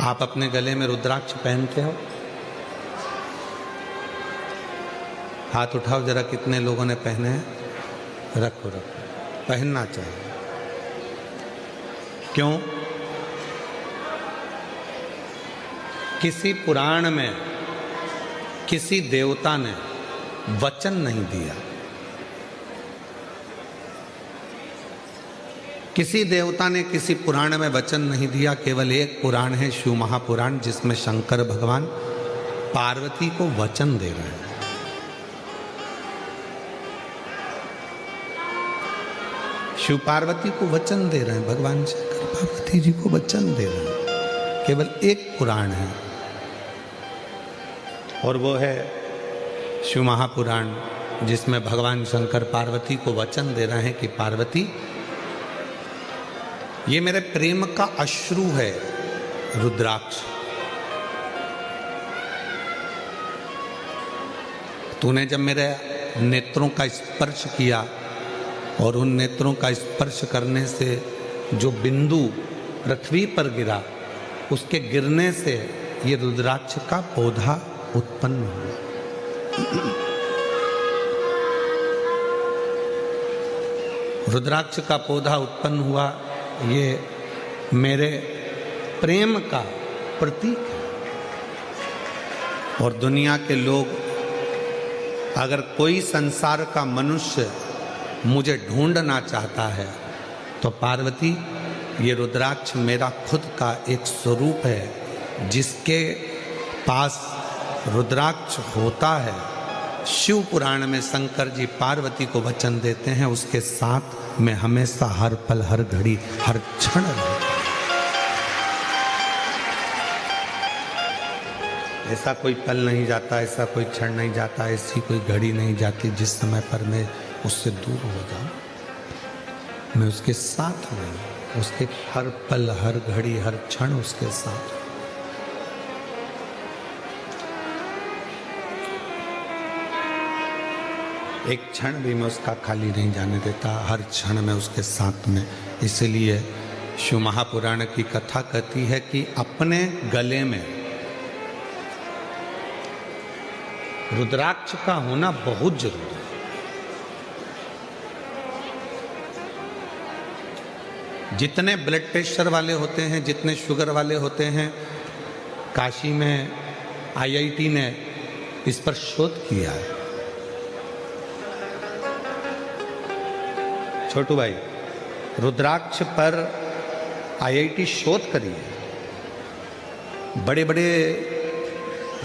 आप अपने गले में रुद्राक्ष पहनते हो? हाथ उठाओ जरा, कितने लोगों ने पहने हैं? रखो रखो, पहनना चाहिए। क्यों? किसी पुराण में किसी देवता ने वचन नहीं दिया, किसी देवता ने किसी पुराण में वचन नहीं दिया। केवल एक पुराण है, शिव महापुराण, जिसमें शंकर भगवान पार्वती को वचन दे रहे हैं। शिव पार्वती को वचन दे रहे हैं, भगवान शंकर पार्वती जी को वचन दे रहे हैं। केवल एक पुराण है और वो है शिव महापुराण, जिसमें भगवान शंकर पार्वती को वचन दे रहे हैं कि पार्वती, ये मेरे प्रेम का अश्रु है रुद्राक्ष। तूने जब मेरे नेत्रों का स्पर्श किया और उन नेत्रों का स्पर्श करने से जो बिंदु पृथ्वी पर गिरा, उसके गिरने से ये रुद्राक्ष का पौधा उत्पन्न हुआ। रुद्राक्ष का पौधा उत्पन्न हुआ, ये मेरे प्रेम का प्रतीक है। और दुनिया के लोग, अगर कोई संसार का मनुष्य मुझे ढूंढना चाहता है तो पार्वती, ये रुद्राक्ष मेरा खुद का एक स्वरूप है। जिसके पास रुद्राक्ष होता है, शिव पुराण में शंकर जी पार्वती को वचन देते हैं, उसके साथ मैं हमेशा, हर पल, हर घड़ी, हर क्षण रहूं। ऐसा कोई पल नहीं जाता, ऐसा कोई क्षण नहीं जाता, ऐसी कोई घड़ी नहीं जाती जिस समय पर मैं उससे दूर हो जाऊं। मैं उसके साथ रहूं, उसके हर पल, हर घड़ी, हर क्षण उसके साथ। एक क्षण भी मैं उसका खाली नहीं जाने देता, हर क्षण में उसके साथ में। इसलिए शिव महापुराण की कथा कहती है कि अपने गले में रुद्राक्ष का होना बहुत जरूरी है। जितने ब्लड प्रेशर वाले होते हैं, जितने शुगर वाले होते हैं, काशी में IIT ने इस पर शोध किया है। छोटू भाई, रुद्राक्ष पर IIT शोध करी है, बड़े बड़े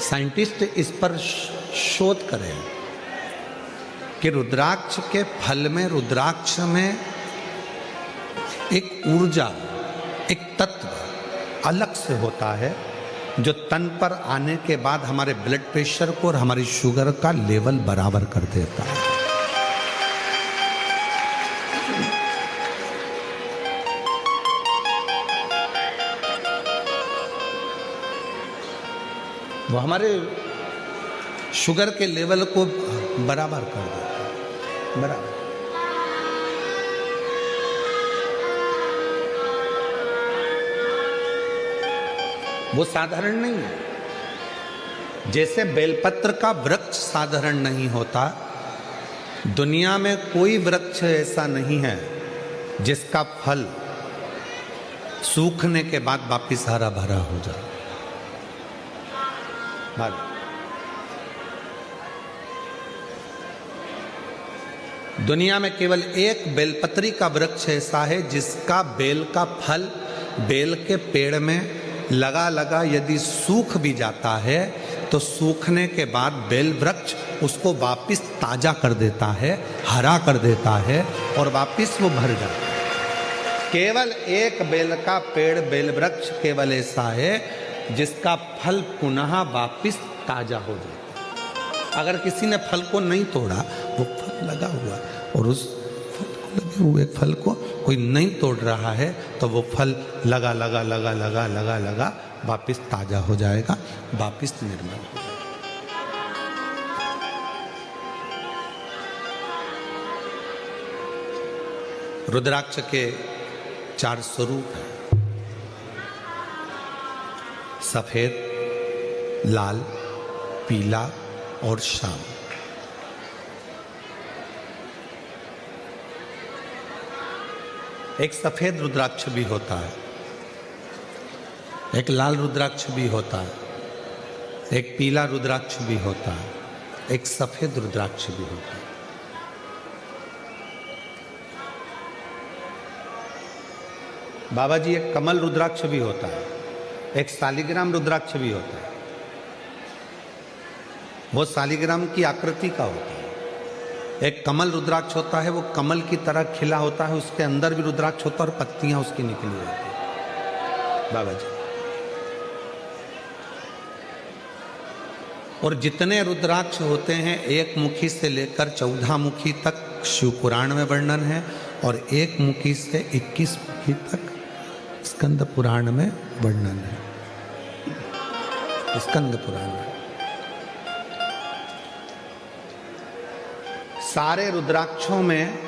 साइंटिस्ट इस पर शोध करें कि रुद्राक्ष के फल में, रुद्राक्ष में एक ऊर्जा, एक तत्व अलग से होता है, जो तन पर आने के बाद हमारे ब्लड प्रेशर को और हमारी शुगर का लेवल बराबर कर देता है। वो हमारे शुगर के लेवल को बराबर कर देता है, बराबर। वो साधारण नहीं है। जैसे बेलपत्र का वृक्ष साधारण नहीं होता, दुनिया में कोई वृक्ष ऐसा नहीं है जिसका फल सूखने के बाद वापिस हरा भरा हो जाए। दुनिया में केवल एक बेलपत्री का वृक्ष ऐसा है जिसका बेल का फल बेल के पेड़ में लगा लगा यदि सूख भी जाता है तो सूखने के बाद बेल वृक्ष उसको वापिस ताजा कर देता है, हरा कर देता है और वापिस वो भर जाता है। केवल एक बेल का पेड़, बेल वृक्ष केवल ऐसा है जिसका फल पुनः वापिस ताजा हो जाता। अगर किसी ने फल को नहीं तोड़ा, वो फल लगा हुआ और उस फल को, लगे हुए फल को कोई नहीं तोड़ रहा है, तो वो फल लगा लगा लगा लगा लगा लगा वापिस ताजा हो जाएगा, वापिस निर्मल हो जाएगा। रुद्राक्ष के 4 स्वरूप हैं। सफेद, लाल, पीला और श्याम। एक सफेद रुद्राक्ष भी होता है, एक लाल रुद्राक्ष भी होता है, एक पीला रुद्राक्ष भी होता है, एक सफेद रुद्राक्ष भी होता है। बाबा जी, एक कमल रुद्राक्ष भी होता है, एक शालिग्राम रुद्राक्ष भी होता है। वो शालिग्राम की आकृति का होता है। एक कमल रुद्राक्ष होता है, वो कमल की तरह खिला होता है, उसके अंदर भी रुद्राक्ष होता है और पत्तियां उसकी निकली होती है बाबा जी। और जितने रुद्राक्ष होते हैं, एक मुखी से लेकर 14 मुखी तक शिव पुराण में वर्णन है, और एक मुखी से 21 मुखी तक स्कंद पुराण में वर्णन है। स्कंद पुराण में सारे रुद्राक्षों में,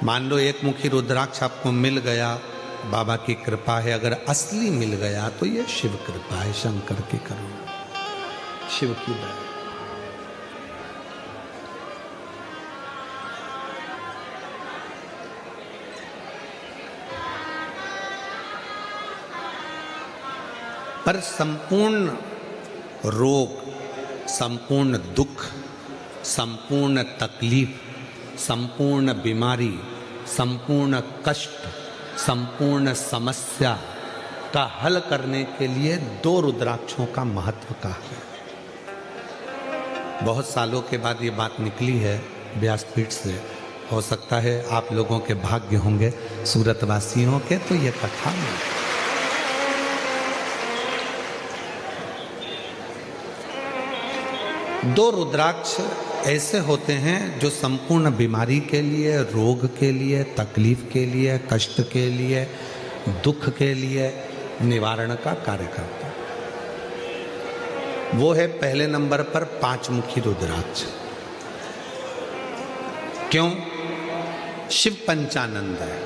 मान लो एक मुखी रुद्राक्ष आपको मिल गया, बाबा की कृपा है। अगर असली मिल गया तो ये शिव कृपा है, शंकर की करुणा, शिव की दया। पर संपूर्ण रोग, संपूर्ण दुख, संपूर्ण तकलीफ, संपूर्ण बीमारी, संपूर्ण कष्ट, संपूर्ण समस्या का हल करने के लिए 2 रुद्राक्षों का महत्व का है। बहुत सालों के बाद ये बात निकली है व्यासपीठ से। हो सकता है आप लोगों के भाग्य होंगे, सूरत वासियों के, तो ये कथा में 2 रुद्राक्ष ऐसे होते हैं जो संपूर्ण बीमारी के लिए, रोग के लिए, तकलीफ के लिए, कष्ट के लिए, दुख के लिए निवारण का कार्य करता है। वो है पहले नंबर पर 5 मुखी रुद्राक्ष। क्यों? शिव पंचानंद है।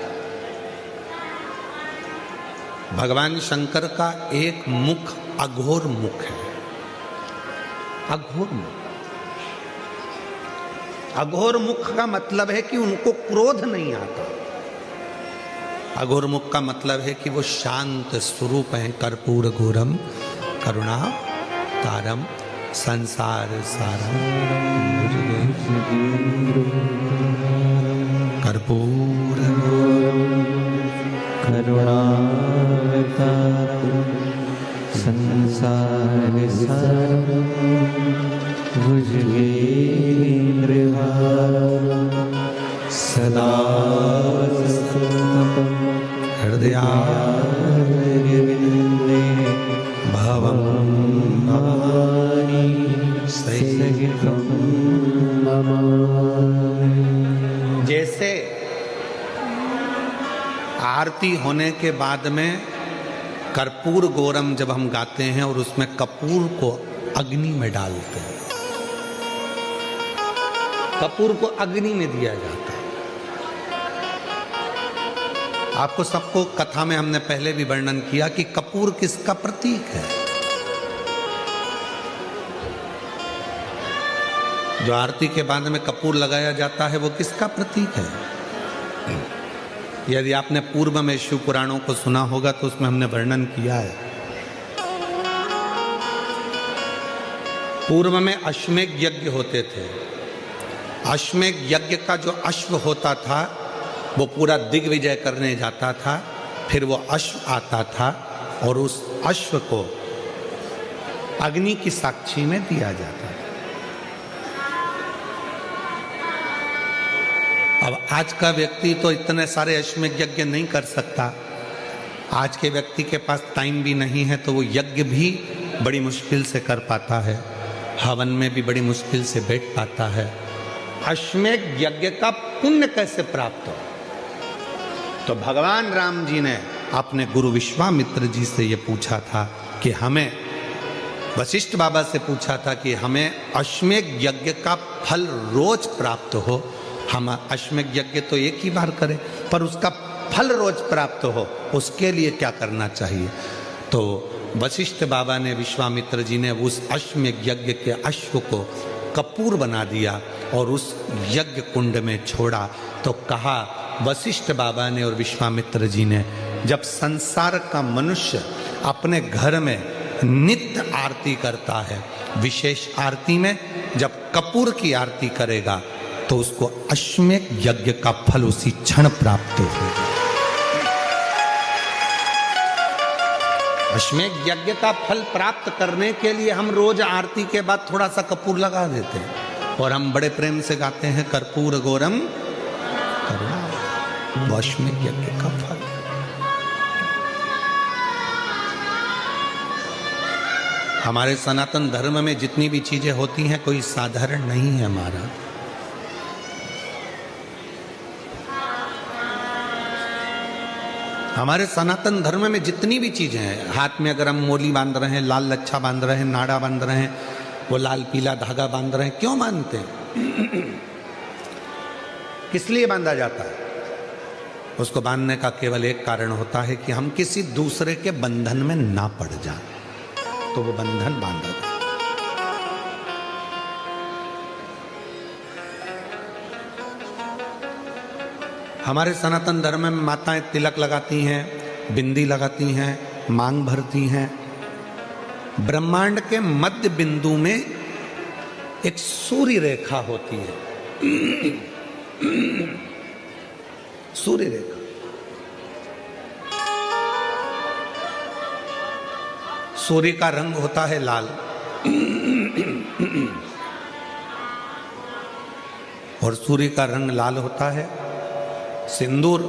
भगवान शंकर का एक मुख अघोर मुख है। अघोर मुख, अघोर मुख का मतलब है कि उनको क्रोध नहीं आता। अघोर मुख का मतलब है कि वो शांत स्वरूप है। कर्पूर घोरम करुणा तारम संसार सारम, कर्पूर करुणा संसार सारम, सदा हृदयारविंदे भवं भवानी सहितं नमामि। जैसे आरती होने के बाद में कर्पूर गौरम जब हम गाते हैं और उसमें कपूर को अग्नि में डालते हैं, कपूर को अग्नि में दिया जाता है। आपको सबको कथा में हमने पहले भी वर्णन किया कि कपूर किसका प्रतीक है। जो आरती के बाद में कपूर लगाया जाता है वो किसका प्रतीक है? यदि आपने पूर्व में शिव पुराणों को सुना होगा तो उसमें हमने वर्णन किया है। पूर्व में अश्वमेध यज्ञ होते थे। अश्वमेध यज्ञ का जो अश्व होता था वो पूरा दिग्विजय करने जाता था। फिर वो अश्व आता था और उस अश्व को अग्नि की साक्षी में दिया जाता था। अब आज का व्यक्ति तो इतने सारे अश्वमेध यज्ञ नहीं कर सकता। आज के व्यक्ति के पास टाइम भी नहीं है, तो वो यज्ञ भी बड़ी मुश्किल से कर पाता है, हवन में भी बड़ी मुश्किल से बैठ पाता है। अश्वमेध यज्ञ का पुण्य कैसे प्राप्त हो? तो भगवान राम जी ने अपने गुरु विश्वामित्र जी से ये पूछा था कि हमें, वशिष्ठ बाबा से पूछा था कि हमें अश्वमेध यज्ञ का फल रोज प्राप्त हो। हम अश्वमेध यज्ञ तो एक ही बार करें, पर उसका फल रोज प्राप्त हो, उसके लिए क्या करना चाहिए? तो वशिष्ठ बाबा ने, विश्वामित्र जी ने उस अश्वमेध यज्ञ के अश्व को कपूर बना दिया और उस यज्ञ कुंड में छोड़ा। तो कहा वशिष्ठ बाबा ने और विश्वामित्र जी ने, जब संसार का मनुष्य अपने घर में नित्य आरती करता है, विशेष आरती में जब कपूर की आरती करेगा तो उसको अश्वमेध यज्ञ का फल उसी क्षण प्राप्त होगा। अश्वमेध यज्ञ का फल प्राप्त करने के लिए हम रोज आरती के बाद थोड़ा सा कपूर लगा देते हैं और हम बड़े प्रेम से गाते हैं कर्पूर गौरम करुणा। वो अश्वमेध यज्ञ का फल। हमारे सनातन धर्म में जितनी भी चीजें होती हैं कोई साधारण नहीं है हमारा। हमारे सनातन धर्म में जितनी भी चीजें हैं, हाथ में अगर हम मोली बांध रहे हैं, लाल लच्छा बांध रहे हैं, नाड़ा बांध रहे हैं, वो लाल पीला धागा बांध रहे हैं, क्यों बांधते हैं? किस लिए बांधा जाता है? उसको बांधने का केवल एक कारण होता है कि हम किसी दूसरे के बंधन में ना पड़ जाए, तो वो बंधन बांधा जाता है। हमारे सनातन धर्म में माताएं तिलक लगाती हैं, बिंदी लगाती हैं, मांग भरती हैं। ब्रह्मांड के मध्य बिंदु में एक सूर्य रेखा होती है, सूर्य रेखा। सूर्य का रंग होता है लाल और सूर्य का रंग लाल होता है। सिंदूर,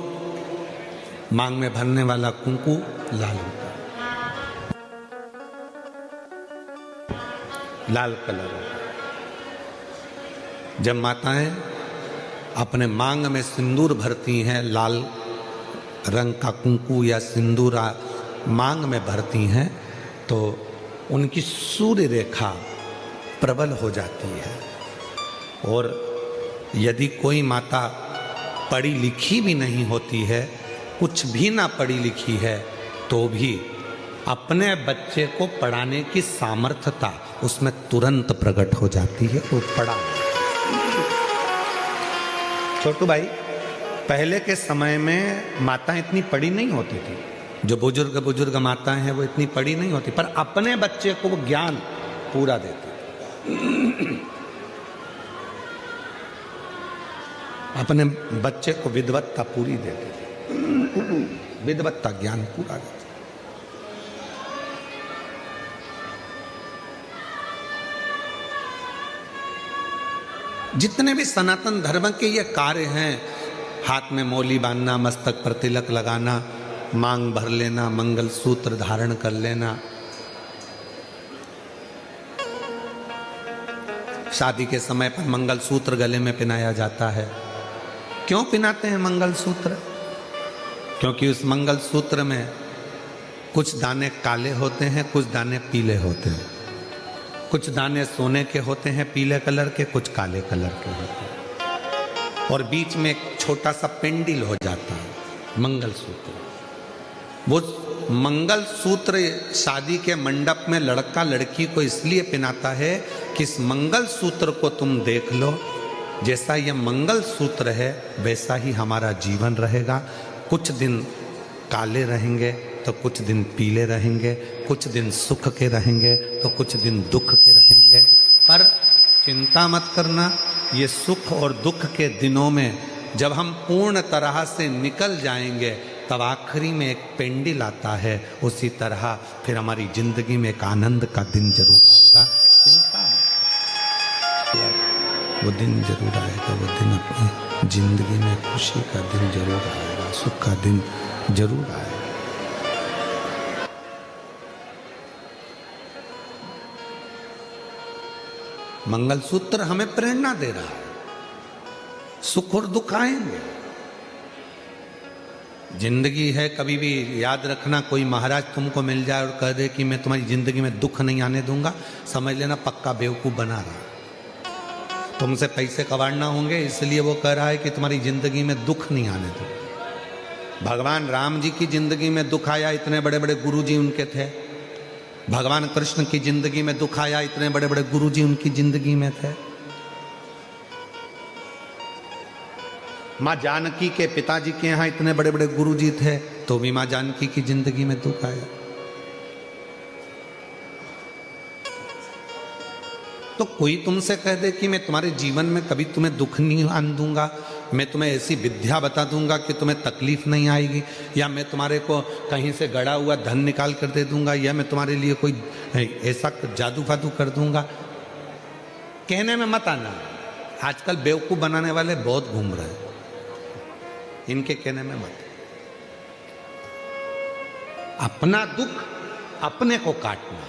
मांग में भरने वाला कुंकू लाल होता है, लाल कलर होता है। जब माताएं अपने मांग में सिंदूर भरती हैं, लाल रंग का कुंकू या सिंदूर मांग में भरती हैं, तो उनकी सूर्य रेखा प्रबल हो जाती है। और यदि कोई माता पढ़ी लिखी भी नहीं होती है, कुछ भी ना पढ़ी लिखी है, तो भी अपने बच्चे को पढ़ाने की सामर्थ्यता उसमें तुरंत प्रकट हो जाती है। वो पढ़ा। छोटू भाई, पहले के समय में माताएं इतनी पढ़ी नहीं होती थी। जो बुजुर्ग माताएं हैं वो इतनी पढ़ी नहीं होती, पर अपने बच्चे को वो ज्ञान पूरा देती। अपने बच्चे को विद्वत्ता पूरी देते थे, विद्वत्ता ज्ञान पूरा देते। जितने भी सनातन धर्म के ये कार्य हैं, हाथ में मौली बांधना, मस्तक पर तिलक लगाना, मांग भर लेना, मंगल सूत्र धारण कर लेना, शादी के समय पर मंगल सूत्र गले में पहनाया जाता है। क्यों पहनाते हैं मंगल सूत्र? क्योंकि उस मंगल सूत्र में कुछ दाने काले होते हैं, कुछ दाने पीले होते हैं। कुछ दाने सोने के होते हैं पीले कलर के, कुछ काले कलर के होते हैं, और बीच में एक छोटा सा पेंडिल हो जाता है मंगल सूत्र। वो मंगल सूत्र शादी के मंडप में लड़का लड़की को इसलिए पहनाता है कि इस मंगल सूत्र को तुम देख लो, जैसा यह मंगल सूत्र है वैसा ही हमारा जीवन रहेगा। कुछ दिन काले रहेंगे तो कुछ दिन पीले रहेंगे, कुछ दिन सुख के रहेंगे तो कुछ दिन दुख के रहेंगे। पर चिंता मत करना, ये सुख और दुख के दिनों में जब हम पूर्ण तरह से निकल जाएंगे तब आखिरी में एक पेंडिल आता है। उसी तरह फिर हमारी जिंदगी में एक आनंद का दिन जरूर आएगा। चिंता मत, वो दिन जरूर आएगा। वो दिन अपनी जिंदगी में खुशी का दिन जरूर आएगा, सुख का दिन जरूर आएगा। मंगलसूत्र हमें प्रेरणा दे रहा है। सुख और दुख आएंगे, जिंदगी है। कभी भी याद रखना, कोई महाराज तुमको मिल जाए और कह दे कि मैं तुम्हारी जिंदगी में दुख नहीं आने दूंगा, समझ लेना पक्का बेवकूफ बना रहा। तुमसे पैसे कमाना होंगे इसलिए वो कह रहा है कि तुम्हारी जिंदगी में दुख नहीं आने दो। भगवान राम जी की जिंदगी में दुख आया, इतने बड़े बड़े गुरु जी उनके थे, भगवान कृष्ण की जिंदगी में दुख आया, इतने बड़े बड़े गुरुजी उनकी जिंदगी में थे। मां जानकी के पिताजी के यहां इतने बड़े बड़े गुरुजी थे, तो भी मां जानकी की जिंदगी में दुख आया। तो कोई तुमसे कह दे कि मैं तुम्हारे जीवन में कभी तुम्हें दुख नहीं आने दूंगा, मैं तुम्हें ऐसी विद्या बता दूंगा कि तुम्हें तकलीफ नहीं आएगी, या मैं तुम्हारे को कहीं से गड़ा हुआ धन निकाल कर दे दूंगा, या मैं तुम्हारे लिए कोई ऐसा जादू फादू कर दूंगा, कहने में मत आना। आजकल बेवकूफ बनाने वाले बहुत घूम रहे हैं, इनके कहने में मत। अपना दुख अपने को काटना।